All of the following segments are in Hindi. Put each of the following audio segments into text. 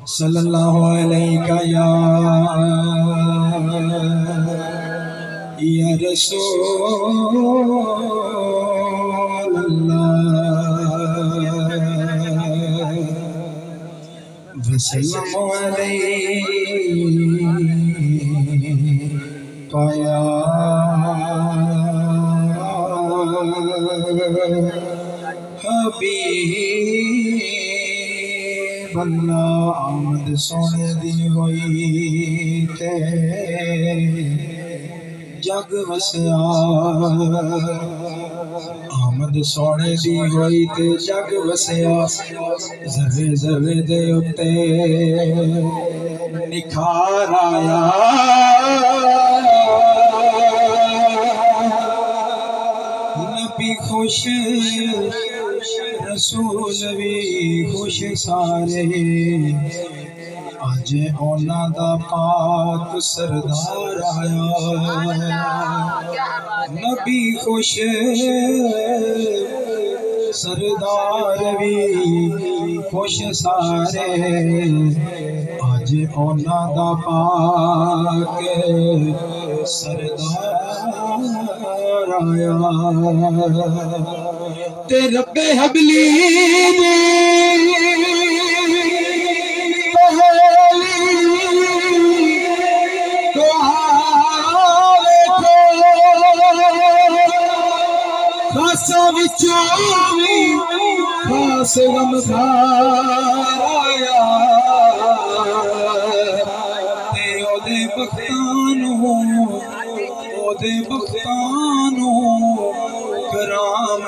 सल्लल्लाहु अलैका या रसूल अल्लाह वसल्लम अलैका या हबीब अल्लाह। आमद सोने दी होई ते जग वसया, आमद सोने दी होई ते जग वसया। जर्रे जर्रे दे उत्ते निखार आया, नबी खुश रसूल भी खुश सारे। अज ओना दा पाक सरदार आया, नबी खुश सरदार भी खुश सारे। अज ओना दा पाक सरदार आया। ते रब्बे हबली खास गमखार आया, ते ओदे बख्तानू कराम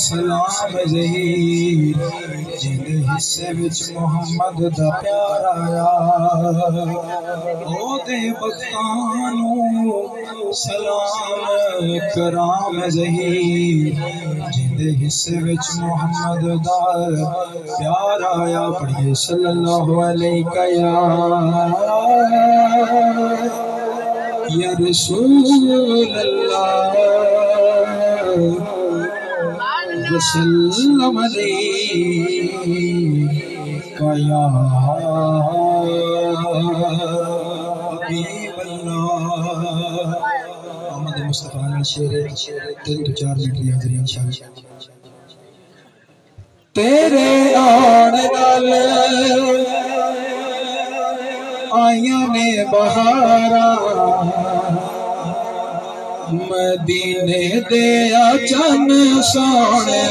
सलाम ज़हीर। जिंद हिस्से विच मुहम्मद दा प्यार आया, ओदे बख्तानू सलाम कराम ज़हीर। जिंद हिस्से विच मुहम्मद दा प्यार आया। पढ़िए सल्लल्लाहु अलैका या रसूल अल्लाह वसल्लम अलैका या हबीब अल्लाह। मोहम्मद मुस्तफा ने शेर 3 to 4 मिनट की हाजिरी इंशाअल्लाह। तेरे आने नाल आया ने बहारा, मदीने दे चन सोने।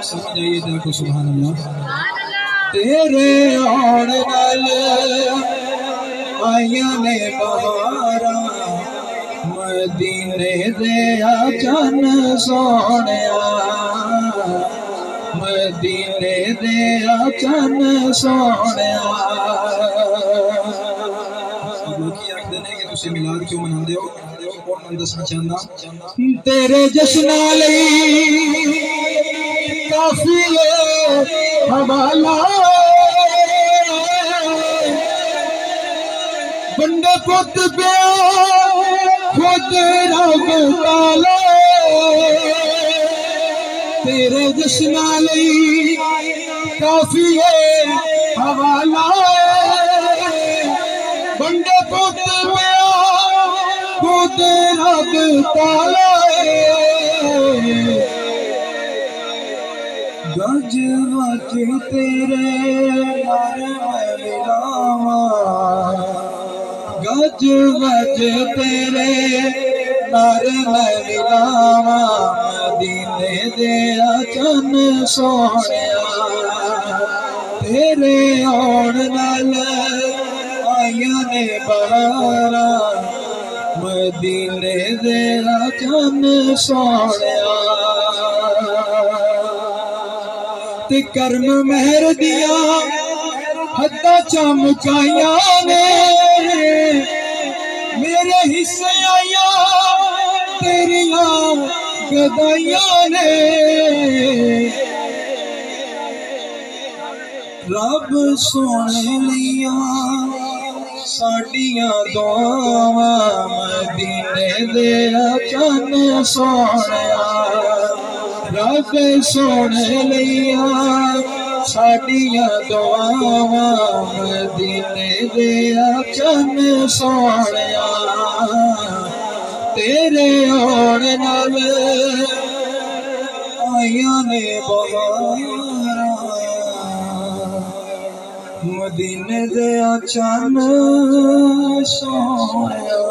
समझ आइए तेरे को सुभान अल्लाह। तेरे आने नाल आया ने बहारा, मदीने दे चन सोने। मदीने दे चन सोने। मिलाद क्यों मनाते हो? कौन मैं दसना चाहता तेरे जश्न काफी हवाला। बंदे पुत पे खुद रब ताला, तेरे जश्न काफी हवाला। बंदे पुत पे खुद रब ताला। गज वज तेरे नार मिलावा, गज वज तेरे नार मिलावा। मदीने दे चन सोने, तेरे आउण नाल आया ने बहारा। मदीने दे चन सोने, ते कर्म मेहर दिया हद्दा चमकाइया ने। मेरे हिस्से आया तेरिया गदाइया ने। रब सोने लिया साडियां दुआवां, मदीने दे चन सोने। रब सोने लिया साडियां दुआवां मदीने दे चन सोहणिया तेरे आने नाल आईयां ने बहारां मदीने दे चन सोहणिया।